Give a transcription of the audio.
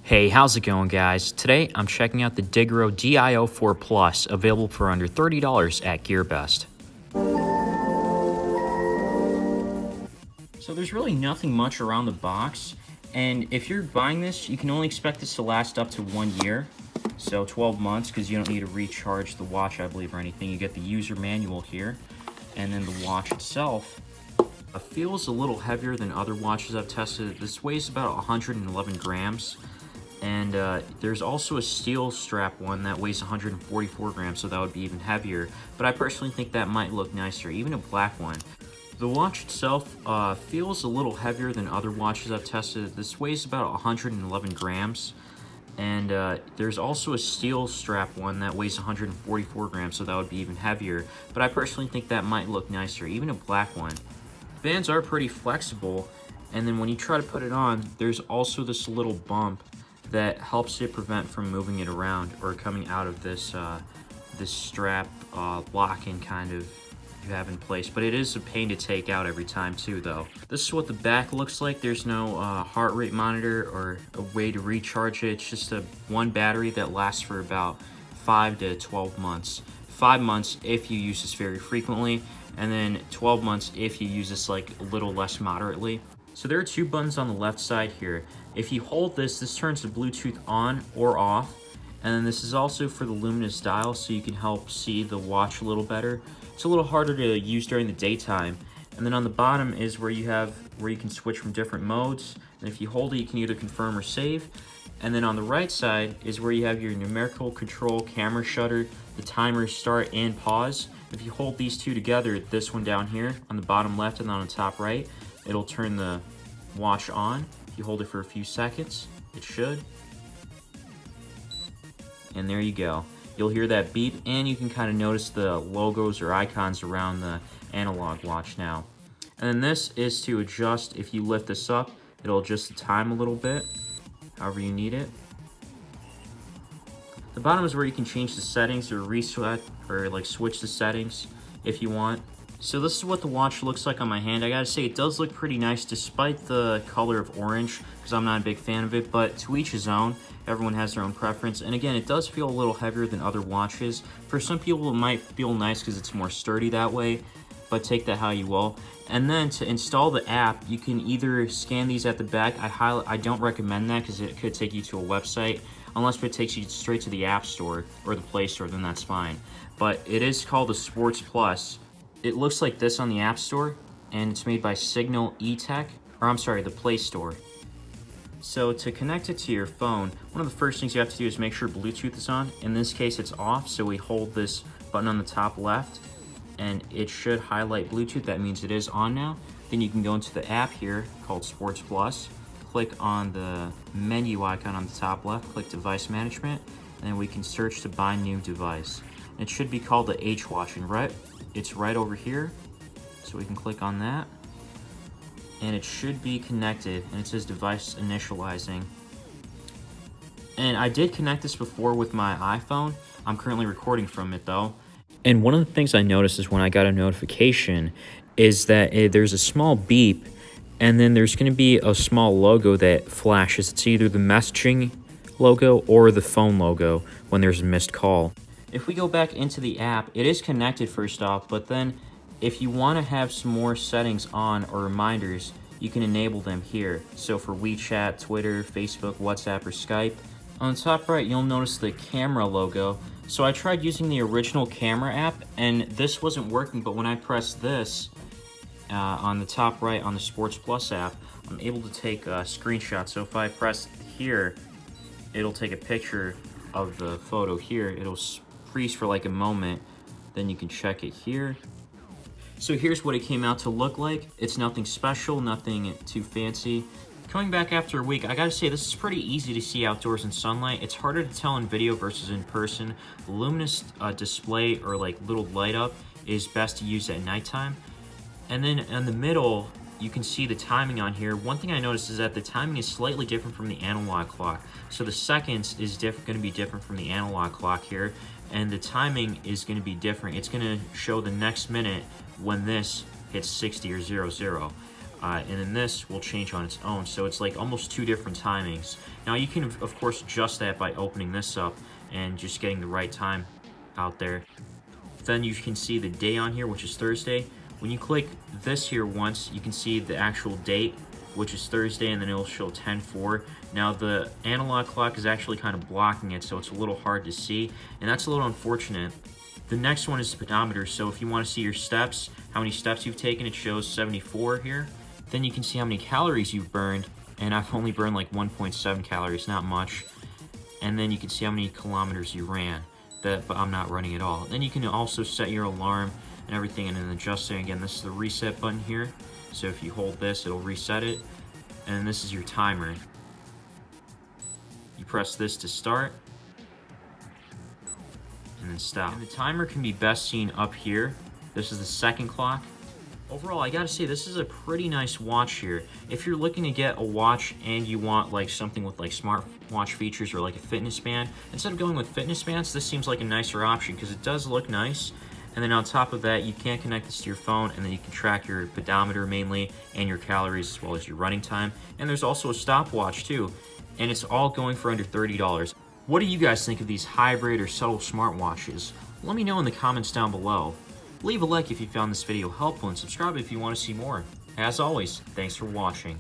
Hey, how's it going, guys? Today I'm checking out the Diggro DI04 Plus, available for under $30 at GearBest. So there's really nothing much around the box, and if you're buying this, you can only expect this to last up to 1 year, so 12 months, because you don't need to recharge the watch, I believe, or anything. You get the user manual here, and then the watch itself feels a little heavier than other watches I've tested. This weighs about 111 grams. And there's also a steel strap one that weighs 144 grams, so that would be even heavier. But I personally think that might look nicer, even a black one. The watch itself feels a little heavier than other watches I've tested. This weighs about 111 grams. And there's also a steel strap one that weighs 144 grams, so that would be even heavier. But I personally think that might look nicer, even a black one. Bands are pretty flexible, and then when you try to put it on, there's also this little bump that helps it prevent from moving it around or coming out of this this strap lock-in kind of you have in place. But it is a pain to take out every time too, though. This is what the back looks like. There's no heart rate monitor or a way to recharge it. It's just one battery that lasts for about 5 to 12 months. 5 months if you use this very frequently, and then 12 months if you use this like a little less moderately. So there are two buttons on the left side here. If you hold this, this turns the Bluetooth on or off. And then this is also for the Luminous dial, so you can help see the watch a little better. It's a little harder to use during the daytime. And then on the bottom is where you can switch from different modes. And if you hold it, you can either confirm or save. And then on the right side is where you have your numerical control, camera shutter, the timer start and pause. If you hold these two together, this one down here on the bottom left and on the top right, it'll turn the watch on. If you hold it for a few seconds, it should. And there you go. You'll hear that beep, and you can kind of notice the logos or icons around the analog watch now. And then this is to adjust. If you lift this up, it'll adjust the time a little bit, however you need it. The bottom is where you can change the settings or reset or like switch the settings if you want. So this is what the watch looks like on my hand. I gotta say, it does look pretty nice despite the color of orange, because I'm not a big fan of it, but to each his own. Everyone has their own preference. And again, it does feel a little heavier than other watches. For some people, it might feel nice because it's more sturdy that way, but take that how you will. And then to install the app, you can either scan these at the back. I don't recommend that because it could take you to a website. Unless it takes you straight to the App Store or the Play Store, then that's fine. But it is called the Sports Plus. It looks like this on the App Store, and it's made by Signal eTech, or I'm sorry, the Play Store. So to connect it to your phone, one of the first things you have to do is make sure Bluetooth is on. In this case, it's off, so we hold this button on the top left, and it should highlight Bluetooth. That means it is on now. Then you can go into the app here called Sports Plus, click on the menu icon on the top left, click Device Management, and then we can search to bind new device. It should be called the H Watch, and it's right over here, so we can click on that, and it should be connected, and it says device initializing. And I did connect this before with my iPhone. I'm currently recording from it though. And one of the things I noticed is when I got a notification is that there's a small beep, and then there's going to be a small logo that flashes. It's either the messaging logo or the phone logo when there's a missed call. If we go back into the app, it is connected first off, but then if you want to have some more settings on or reminders, you can enable them here. So for WeChat, Twitter, Facebook, WhatsApp, or Skype. On the top right, you'll notice the camera logo. So I tried using the original camera app, and this wasn't working, but when I press this on the top right on the Sports Plus app, I'm able to take a screenshot. So if I press here, it'll take a picture of the photo here. It'll freeze for like a moment, then you can check it here. So here's what it came out to look like. It's nothing special, nothing too fancy. Coming back after a week, I gotta say this is pretty easy to see outdoors in sunlight. It's harder to tell in video versus in person. The Luminous display or like little light up is best to use at nighttime. And then in the middle, you can see the timing on here. One thing I noticed is that the timing is slightly different from the analog clock. So the seconds is going to be different from the analog clock here, and the timing is going to be different. It's going to show the next minute when this hits 60 or 00. and then this will change on its own. So it's like almost 2 different timings. Now you can of course adjust that by opening this up and just getting the right time out there. Then you can see the day on here, which is Thursday. When you click this here once, you can see the actual date, which is Thursday, and then it'll show 10:04. Now the analog clock is actually kind of blocking it, so it's a little hard to see, and that's a little unfortunate. The next one is the pedometer, so if you want to see your steps, how many steps you've taken, it shows 74 here. Then you can see how many calories you've burned, and I've only burned like 1.7 calories, not much. And then you can see how many kilometers you ran, but I'm not running at all. Then you can also set your alarm and everything, and then adjust it. Again, this is the reset button here. So if you hold this, it'll reset it. And this is your timer. You press this to start, and then stop. And the timer can be best seen up here. This is the second clock. Overall, I gotta say, this is a pretty nice watch here. If you're looking to get a watch and you want like something with like smartwatch features or like a fitness band, instead of going with fitness bands, this seems like a nicer option because it does look nice. And then on top of that, you can connect this to your phone, and then you can track your pedometer mainly and your calories as well as your running time. And there's also a stopwatch too, and it's all going for under $30. What do you guys think of these hybrid or subtle smartwatches? Let me know in the comments down below. Leave a like if you found this video helpful, and subscribe if you want to see more. As always, thanks for watching.